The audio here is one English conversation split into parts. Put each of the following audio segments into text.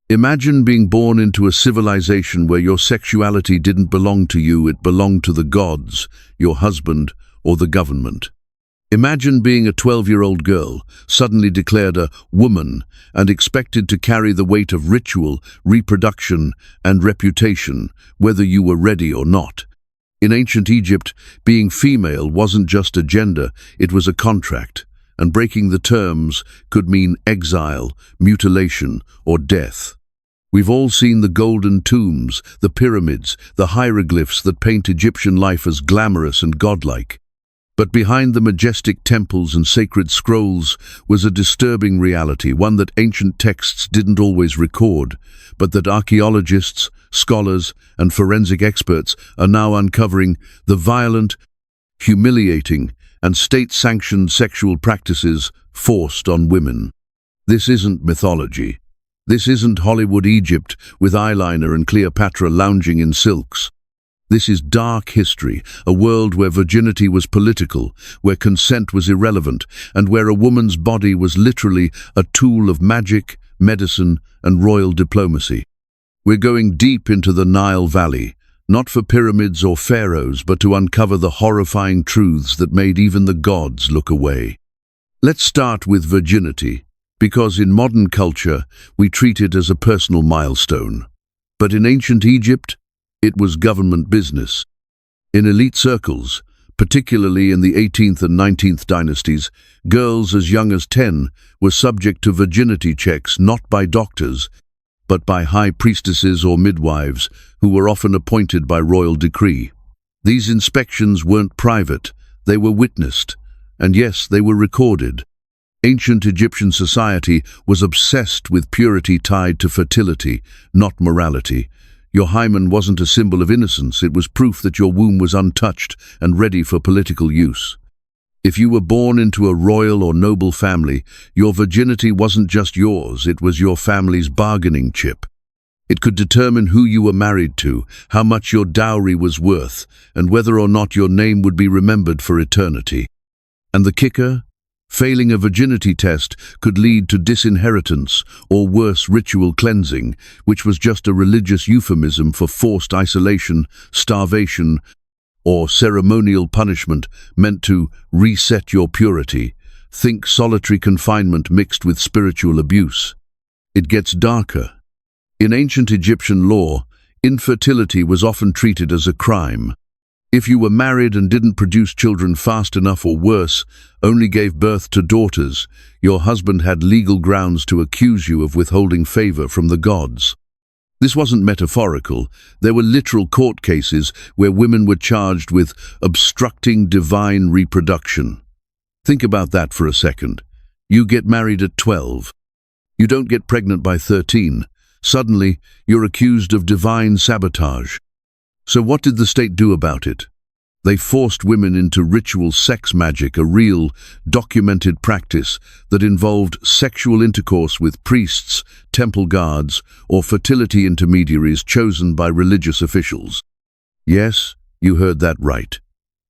Imagine being born into a civilization where your sexuality didn't belong to you, it belonged to the gods, your husband, or the government. Imagine being a 12-year-old girl, suddenly declared a woman, and expected to carry the weight of ritual, reproduction, and reputation, whether you were ready or not. In ancient Egypt, being female wasn't just a gender, it was a contract, and breaking the terms could mean exile, mutilation, or death. We've all seen the golden tombs, the pyramids, the hieroglyphs that paint Egyptian life as glamorous and godlike. But behind the majestic temples and sacred scrolls was a disturbing reality, one that ancient texts didn't always record, but that archaeologists, scholars, and forensic experts are now uncovering: the violent, humiliating, and state-sanctioned sexual practices forced on women. This isn't mythology. This isn't Hollywood Egypt with eyeliner and Cleopatra lounging in silks. This is dark history, a world where virginity was political, where consent was irrelevant, and where a woman's body was literally a tool of magic, medicine, and royal diplomacy. We're going deep into the Nile Valley, not for pyramids or pharaohs, but to uncover the horrifying truths that made even the gods look away. Let's start with virginity, because in modern culture, we treat it as a personal milestone. But in ancient Egypt, it was government business. In elite circles, particularly in the 18th and 19th dynasties, girls as young as 10 were subject to virginity checks not by doctors, but by high priestesses or midwives who were often appointed by royal decree. These inspections weren't private, they were witnessed, and yes, they were recorded. Ancient Egyptian society was obsessed with purity tied to fertility, not morality. Your hymen wasn't a symbol of innocence, it was proof that your womb was untouched and ready for political use. If you were born into a royal or noble family, your virginity wasn't just yours, it was your family's bargaining chip. It could determine who you were married to, how much your dowry was worth, and whether or not your name would be remembered for eternity. And the kicker? Failing a virginity test could lead to disinheritance or worse, ritual cleansing, which was just a religious euphemism for forced isolation, starvation, or ceremonial punishment meant to reset your purity. Think solitary confinement mixed with spiritual abuse. It gets darker. In ancient Egyptian law, infertility was often treated as a crime. If you were married and didn't produce children fast enough, or worse, only gave birth to daughters, your husband had legal grounds to accuse you of withholding favor from the gods. This wasn't metaphorical. There were literal court cases where women were charged with obstructing divine reproduction. Think about that for a second. You get married at 12. You don't get pregnant by 13. Suddenly, you're accused of divine sabotage. So what did the state do about it? They forced women into ritual sex magic, a real, documented practice that involved sexual intercourse with priests, temple guards, or fertility intermediaries chosen by religious officials. Yes, you heard that right.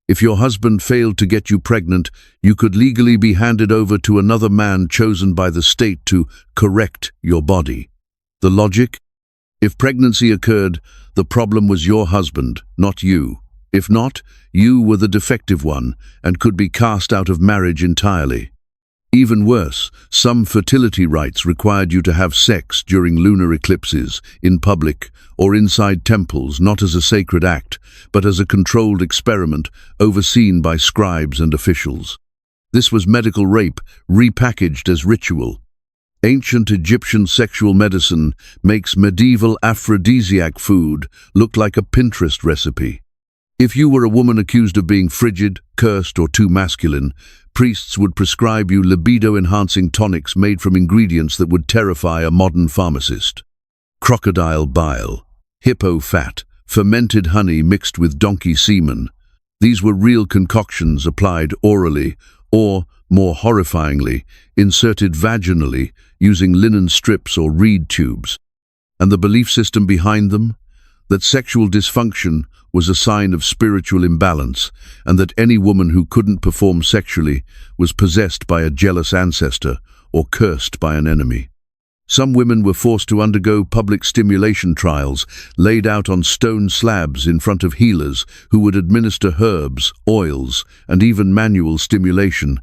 If your husband failed to get you pregnant, you could legally be handed over to another man chosen by the state to correct your body. The logic? If pregnancy occurred, the problem was your husband, not you. If not, you were the defective one and could be cast out of marriage entirely. Even worse, some fertility rites required you to have sex during lunar eclipses, in public, or inside temples, not as a sacred act, but as a controlled experiment overseen by scribes and officials. This was medical rape, repackaged as ritual. Ancient Egyptian sexual medicine makes medieval aphrodisiac food look like a Pinterest recipe. If you were a woman accused of being frigid, cursed, or too masculine, priests would prescribe you libido-enhancing tonics made from ingredients that would terrify a modern pharmacist. Crocodile bile, hippo fat, fermented honey mixed with donkey semen. These were real concoctions applied orally or, more horrifyingly, inserted vaginally using linen strips or reed tubes. And the belief system behind them? That sexual dysfunction was a sign of spiritual imbalance, and that any woman who couldn't perform sexually was possessed by a jealous ancestor or cursed by an enemy. Some women were forced to undergo public stimulation trials, laid out on stone slabs in front of healers who would administer herbs, oils, and even manual stimulation,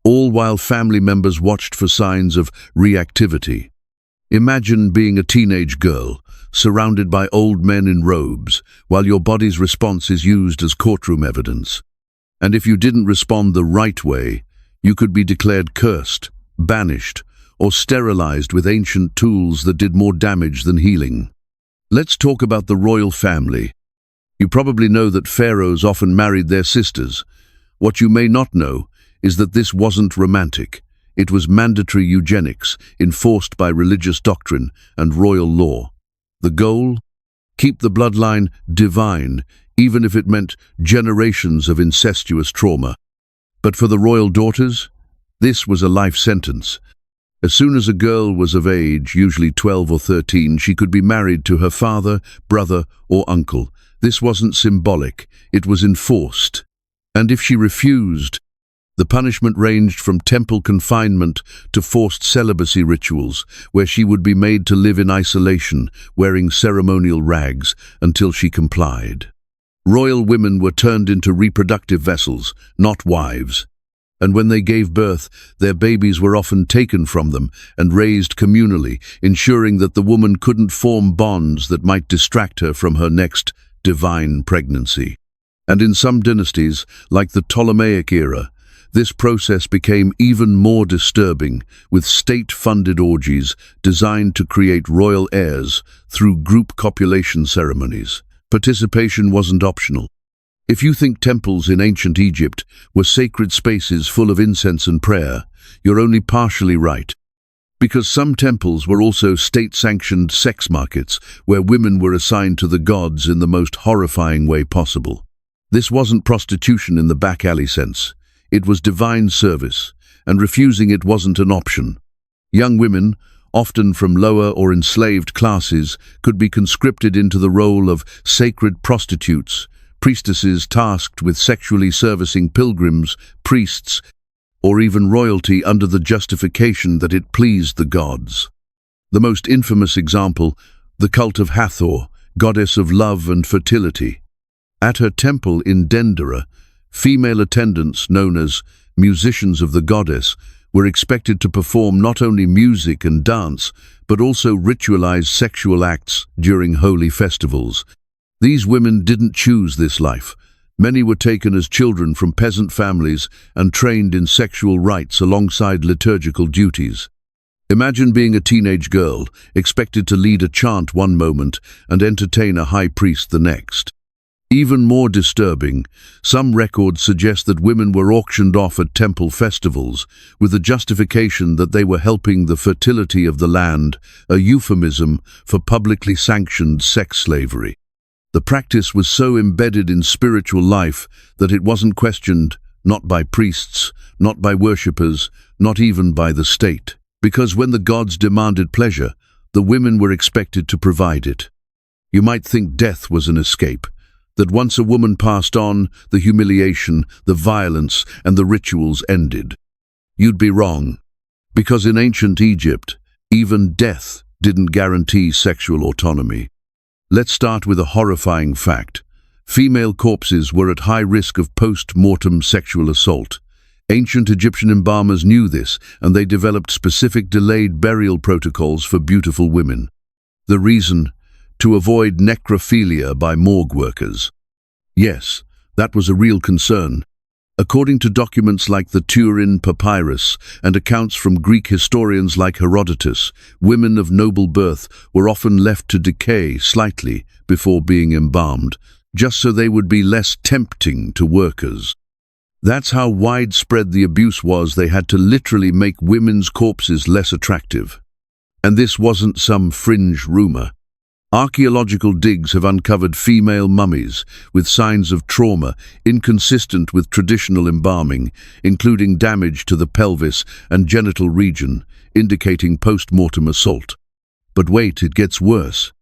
all while family members watched for signs of reactivity. Imagine being a teenage girl, surrounded by old men in robes, while your body's response is used as courtroom evidence. And if you didn't respond the right way, you could be declared cursed, banished, or sterilized with ancient tools that did more damage than healing. Let's talk about the royal family. You probably know that pharaohs often married their sisters. What you may not know is that this wasn't romantic. It was mandatory eugenics, enforced by religious doctrine and royal law. The goal? Keep the bloodline divine, even if it meant generations of incestuous trauma. But for the royal daughters, this was a life sentence. As soon as a girl was of age, usually 12 or 13, she could be married to her father, brother, or uncle. This wasn't symbolic, it was enforced. And if she refused, the punishment ranged from temple confinement to forced celibacy rituals, where she would be made to live in isolation, wearing ceremonial rags, until she complied. Royal women were turned into reproductive vessels, not wives. And when they gave birth, their babies were often taken from them and raised communally, ensuring that the woman couldn't form bonds that might distract her from her next divine pregnancy. And in some dynasties, like the Ptolemaic era, this process became even more disturbing, with state-funded orgies designed to create royal heirs through group copulation ceremonies. Participation wasn't optional. If you think temples in ancient Egypt were sacred spaces full of incense and prayer, you're only partially right. Because some temples were also state-sanctioned sex markets where women were assigned to the gods in the most horrifying way possible. This wasn't prostitution in the back alley sense. It was divine service, and refusing it wasn't an option. Young women, often from lower or enslaved classes, could be conscripted into the role of sacred prostitutes, priestesses tasked with sexually servicing pilgrims, priests, or even royalty under the justification that it pleased the gods. The most infamous example, the cult of Hathor, goddess of love and fertility. At her temple in Dendera, female attendants, known as musicians of the goddess, were expected to perform not only music and dance, but also ritualized sexual acts during holy festivals. These women didn't choose this life. Many were taken as children from peasant families and trained in sexual rites alongside liturgical duties. Imagine being a teenage girl, expected to lead a chant one moment and entertain a high priest the next. Even more disturbing, some records suggest that women were auctioned off at temple festivals with the justification that they were helping the fertility of the land, a euphemism for publicly sanctioned sex slavery. The practice was so embedded in spiritual life that it wasn't questioned, not by priests, not by worshippers, not even by the state. Because when the gods demanded pleasure, the women were expected to provide it. You might think death was an escape, that once a woman passed on, the humiliation, the violence, and the rituals ended. You'd be wrong, because in ancient Egypt, even death didn't guarantee sexual autonomy. Let's start with a horrifying fact. Female corpses were at high risk of post-mortem sexual assault. Ancient Egyptian embalmers knew this, and they developed specific delayed burial protocols for beautiful women. The reason? To avoid necrophilia by morgue workers. Yes, that was a real concern. According to documents like the Turin Papyrus and accounts from Greek historians like Herodotus, women of noble birth were often left to decay slightly before being embalmed, just so they would be less tempting to workers. That's how widespread the abuse was. They had to literally make women's corpses less attractive. And this wasn't some fringe rumor. Archaeological digs have uncovered female mummies with signs of trauma inconsistent with traditional embalming, including damage to the pelvis and genital region, indicating post-mortem assault. But wait, it gets worse.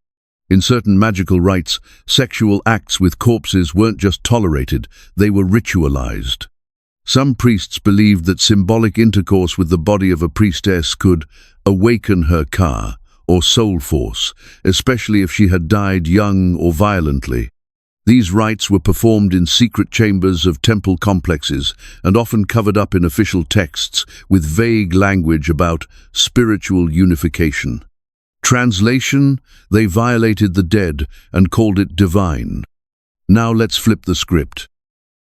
In certain magical rites, sexual acts with corpses weren't just tolerated, they were ritualized. Some priests believed that symbolic intercourse with the body of a priestess could awaken her ka, or soul force, especially if she had died young or violently. These rites were performed in secret chambers of temple complexes and often covered up in official texts with vague language about spiritual unification. Translation: they violated the dead and called it divine. Now let's flip the script.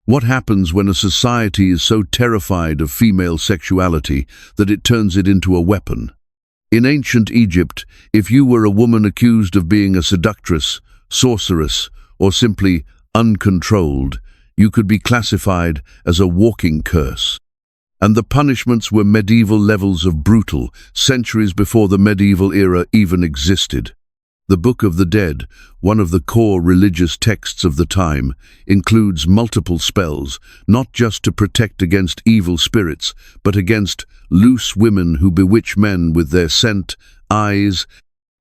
What happens when a society is so terrified of female sexuality that it turns it into a weapon? In ancient Egypt, if you were a woman accused of being a seductress, sorceress, or simply uncontrolled, you could be classified as a walking curse. And the punishments were medieval levels of brutal, centuries before the medieval era even existed. The Book of the Dead, one of the core religious texts of the time, includes multiple spells, not just to protect against evil spirits, but against loose women who bewitch men with their scent, eyes,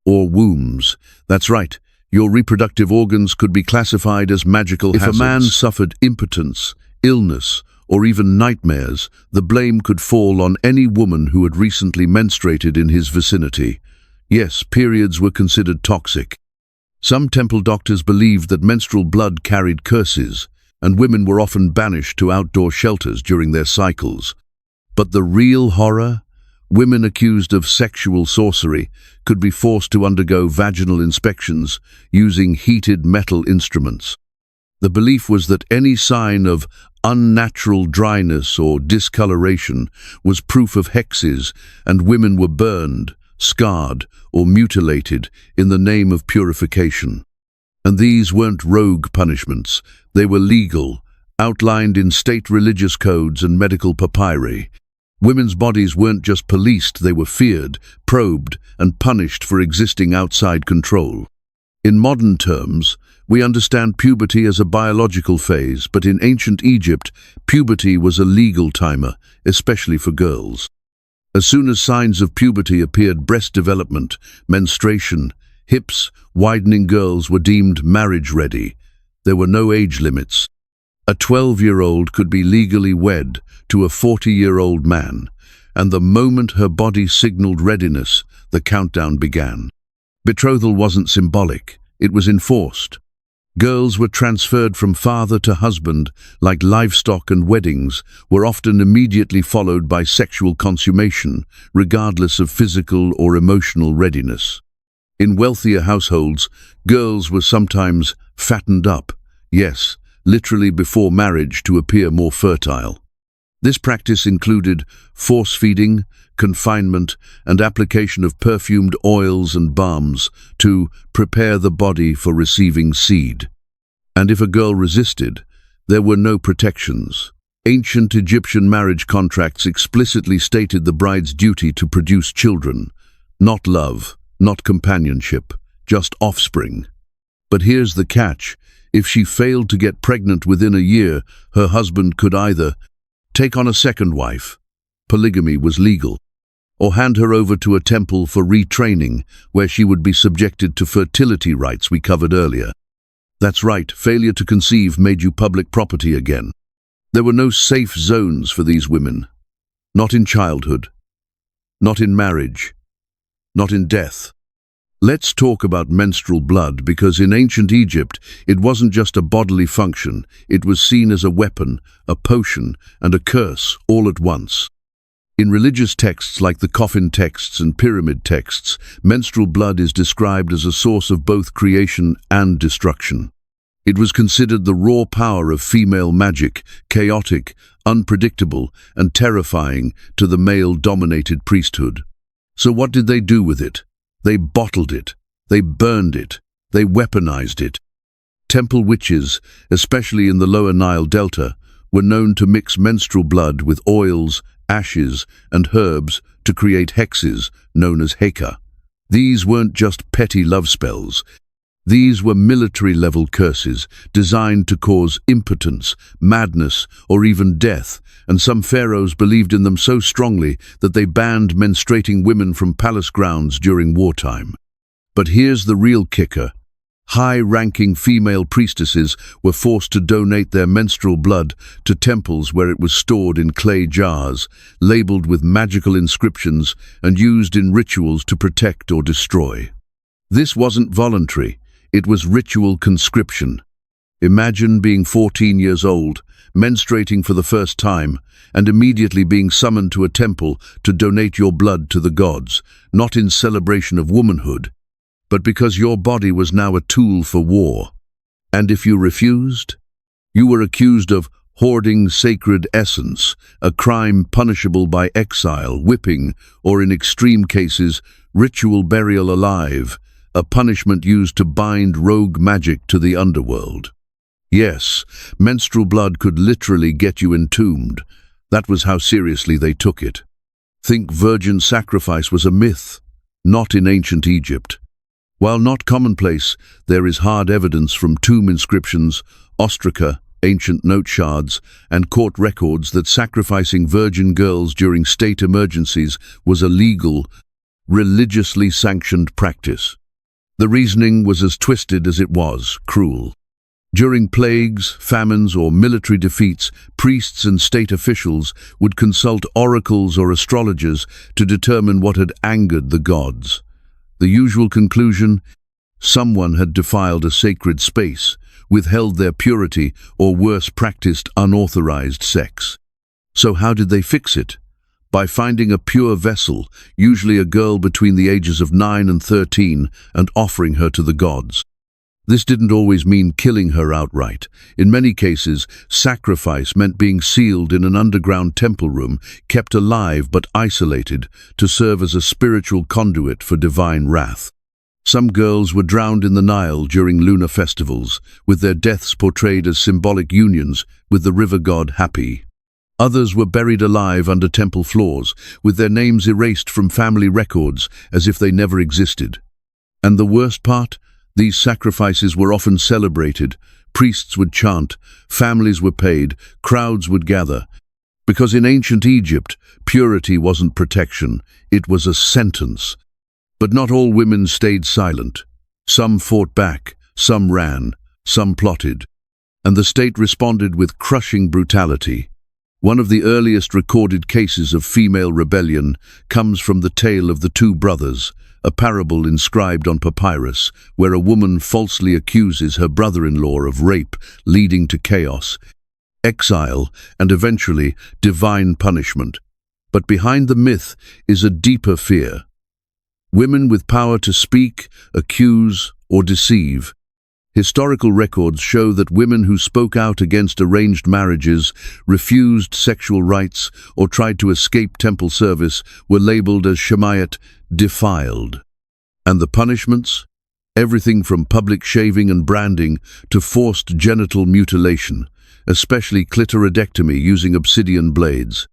or wombs. That's right. Your reproductive organs could be classified as magical hazards. If a man suffered impotence, illness, or even nightmares, the blame could fall on any woman who had recently menstruated in his vicinity. Yes, periods were considered toxic. Some temple doctors believed that menstrual blood carried curses, and women were often banished to outdoor shelters during their cycles. But the real horror? Women accused of sexual sorcery could be forced to undergo vaginal inspections using heated metal instruments. The belief was that any sign of unnatural dryness or discoloration was proof of hexes, and women were burned, scarred, or mutilated in the name of purification. And these weren't rogue punishments. They were legal, outlined in state religious codes and medical papyri. Women's bodies weren't just policed, they were feared, probed, and punished for existing outside control. In modern terms, we understand puberty as a biological phase, but in ancient Egypt, puberty was a legal timer, especially for girls. As soon as signs of puberty appeared, breast development, menstruation, hips widening, girls were deemed marriage-ready. There were no age limits. A 12-year-old could be legally wed to a 40-year-old man, and the moment her body signaled readiness, the countdown began. Betrothal wasn't symbolic, it was enforced. Girls were transferred from father to husband, like livestock, and weddings were often immediately followed by sexual consummation, regardless of physical or emotional readiness. In wealthier households, girls were sometimes fattened up, yes, literally before marriage, to appear more fertile. This practice included force-feeding, confinement, and application of perfumed oils and balms to prepare the body for receiving seed. And if a girl resisted, there were no protections. Ancient Egyptian marriage contracts explicitly stated the bride's duty to produce children, not love, not companionship, just offspring. But here's the catch: if she failed to get pregnant within a year, her husband could either take on a second wife, polygamy was legal, or hand her over to a temple for retraining, where she would be subjected to fertility rites we covered earlier. That's right, failure to conceive made you public property again. There were no safe zones for these women. Not in childhood, not in marriage, not in death. Let's talk about menstrual blood, because in ancient Egypt, it wasn't just a bodily function. It was seen as a weapon, a potion, and a curse all at once. In religious texts like the coffin texts and pyramid texts, menstrual blood is described as a source of both creation and destruction. It was considered the raw power of female magic, chaotic, unpredictable, and terrifying to the male-dominated priesthood. So what did they do with it? They bottled it, they burned it, they weaponized it. Temple witches, especially in the lower Nile Delta, were known to mix menstrual blood with oils, ashes, and herbs to create hexes known as heka. These weren't just petty love spells. These were military-level curses designed to cause impotence, madness, or even death, and some pharaohs believed in them so strongly that they banned menstruating women from palace grounds during wartime. But here's the real kicker. High-ranking female priestesses were forced to donate their menstrual blood to temples where it was stored in clay jars, labeled with magical inscriptions and used in rituals to protect or destroy. This wasn't voluntary, it was ritual conscription. Imagine being 14 years old, menstruating for the first time, and immediately being summoned to a temple to donate your blood to the gods, not in celebration of womanhood, but because your body was now a tool for war. And if you refused, you were accused of hoarding sacred essence, a crime punishable by exile, whipping, or in extreme cases, ritual burial alive, a punishment used to bind rogue magic to the underworld. Yes, menstrual blood could literally get you entombed. That was how seriously they took it. Think virgin sacrifice was a myth, not in ancient Egypt. While not commonplace, there is hard evidence from tomb inscriptions, ostraca, ancient note shards, and court records that sacrificing virgin girls during state emergencies was a legal, religiously sanctioned practice. The reasoning was as twisted as it was cruel. During plagues, famines, or military defeats, priests and state officials would consult oracles or astrologers to determine what had angered the gods. The usual conclusion: someone had defiled a sacred space, withheld their purity, or worse, practiced unauthorized sex. So how did they fix it? By finding a pure vessel, usually a girl between the ages of 9 and 13, and offering her to the gods. This didn't always mean killing her outright. In many cases, sacrifice meant being sealed in an underground temple room, kept alive but isolated, to serve as a spiritual conduit for divine wrath. Some girls were drowned in the Nile during lunar festivals, with their deaths portrayed as symbolic unions with the river god Hapi. Others were buried alive under temple floors, with their names erased from family records as if they never existed. And the worst part? These sacrifices were often celebrated. Priests would chant, families were paid, crowds would gather. Because in ancient Egypt, purity wasn't protection, it was a sentence. But not all women stayed silent. Some fought back, some ran, some plotted. And the state responded with crushing brutality. One of the earliest recorded cases of female rebellion comes from the tale of the two brothers, a parable inscribed on papyrus, where a woman falsely accuses her brother-in-law of rape, leading to chaos, exile, and eventually divine punishment. But behind the myth is a deeper fear. Women with power to speak, accuse, or deceive. Historical records show that women who spoke out against arranged marriages, refused sexual rights, or tried to escape temple service were labeled as shamayat, defiled. And the punishments? Everything from public shaving and branding to forced genital mutilation, especially clitoridectomy using obsidian blades.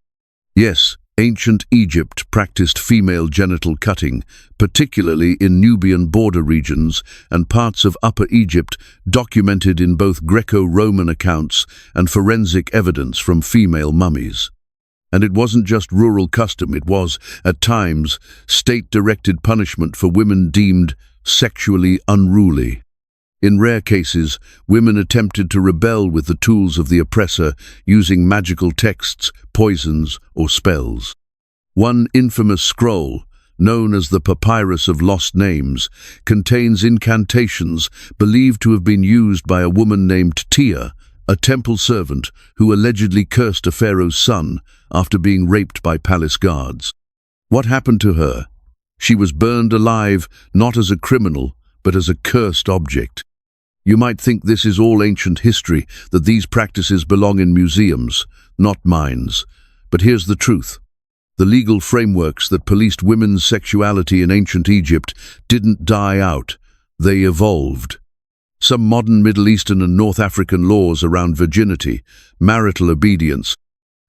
Yes, ancient Egypt practiced female genital cutting, particularly in Nubian border regions and parts of Upper Egypt, documented in both Greco-Roman accounts and forensic evidence from female mummies. And it wasn't just rural custom, it was, at times, state-directed punishment for women deemed sexually unruly. In rare cases, women attempted to rebel with the tools of the oppressor using magical texts, poisons, or spells. One infamous scroll, known as the Papyrus of Lost Names, contains incantations believed to have been used by a woman named Tia, a temple servant who allegedly cursed a pharaoh's son after being raped by palace guards. What happened to her? She was burned alive, not as a criminal, but as a cursed object. You might think this is all ancient history, that these practices belong in museums, not mines. But here's the truth. The legal frameworks that policed women's sexuality in ancient Egypt didn't die out, they evolved. Some modern Middle Eastern and North African laws around virginity, marital obedience,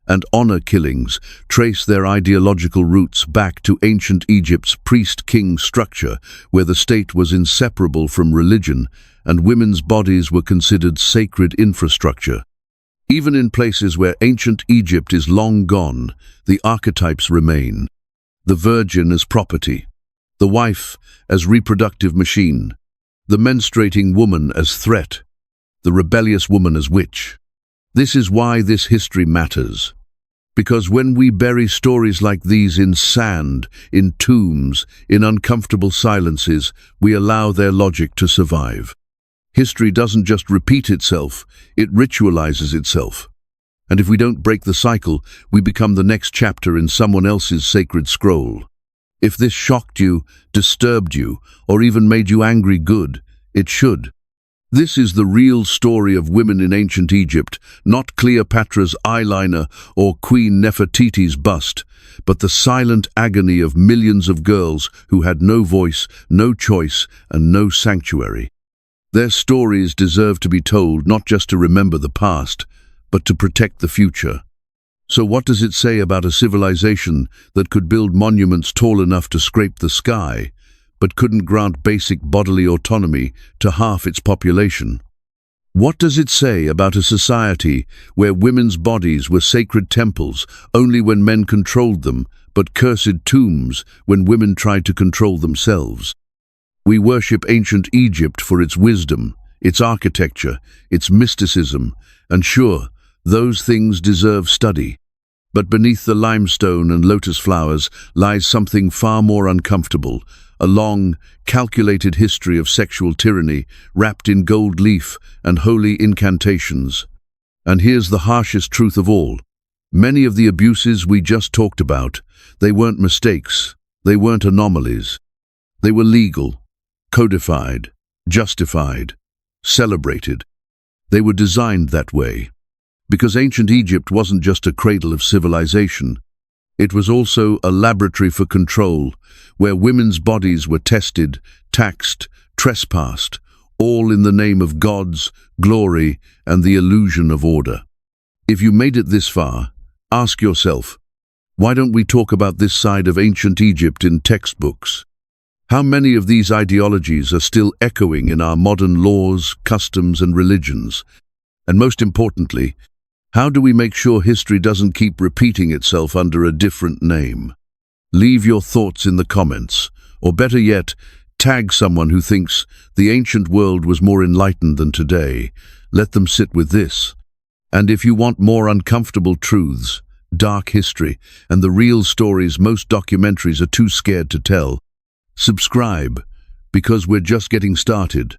and honor killings trace their ideological roots back to ancient Egypt's priest-king structure, where the state was inseparable from religion and women's bodies were considered sacred infrastructure. Even in places where ancient Egypt is long gone, the archetypes remain. The virgin as property, the wife as reproductive machine, The menstruating woman as threat, the rebellious woman as witch. This is why this history matters. Because when we bury stories like these in sand, in tombs, in uncomfortable silences, we allow their logic to survive. History doesn't just repeat itself, it ritualizes itself. And if we don't break the cycle, we become the next chapter in someone else's sacred scroll. If this shocked you, disturbed you, or even made you angry, good, it should. This is the real story of women in ancient Egypt, not Cleopatra's eyeliner or Queen Nefertiti's bust, but the silent agony of millions of girls who had no voice, no choice, and no sanctuary. Their stories deserve to be told, not just to remember the past, but to protect the future. So what does it say about a civilization that could build monuments tall enough to scrape the sky, but couldn't grant basic bodily autonomy to half its population? What does it say about a society where women's bodies were sacred temples only when men controlled them, but cursed tombs when women tried to control themselves? We worship ancient Egypt for its wisdom, its architecture, its mysticism, and sure, those things deserve study. But beneath the limestone and lotus flowers lies something far more uncomfortable, a long, calculated history of sexual tyranny wrapped in gold leaf and holy incantations. And here's the harshest truth of all. Many of the abuses we just talked about, they weren't mistakes, they weren't anomalies. They were legal, codified, justified, celebrated. They were designed that way. Because ancient Egypt wasn't just a cradle of civilization. It was also a laboratory for control, where women's bodies were tested, taxed, trespassed, all in the name of gods, glory, and the illusion of order. If you made it this far, ask yourself, why don't we talk about this side of ancient Egypt in textbooks? How many of these ideologies are still echoing in our modern laws, customs, and religions? And most importantly, how do we make sure history doesn't keep repeating itself under a different name? Leave your thoughts in the comments, or better yet, tag someone who thinks the ancient world was more enlightened than today. Let them sit with this. And if you want more uncomfortable truths, dark history, and the real stories most documentaries are too scared to tell, subscribe, because we're just getting started.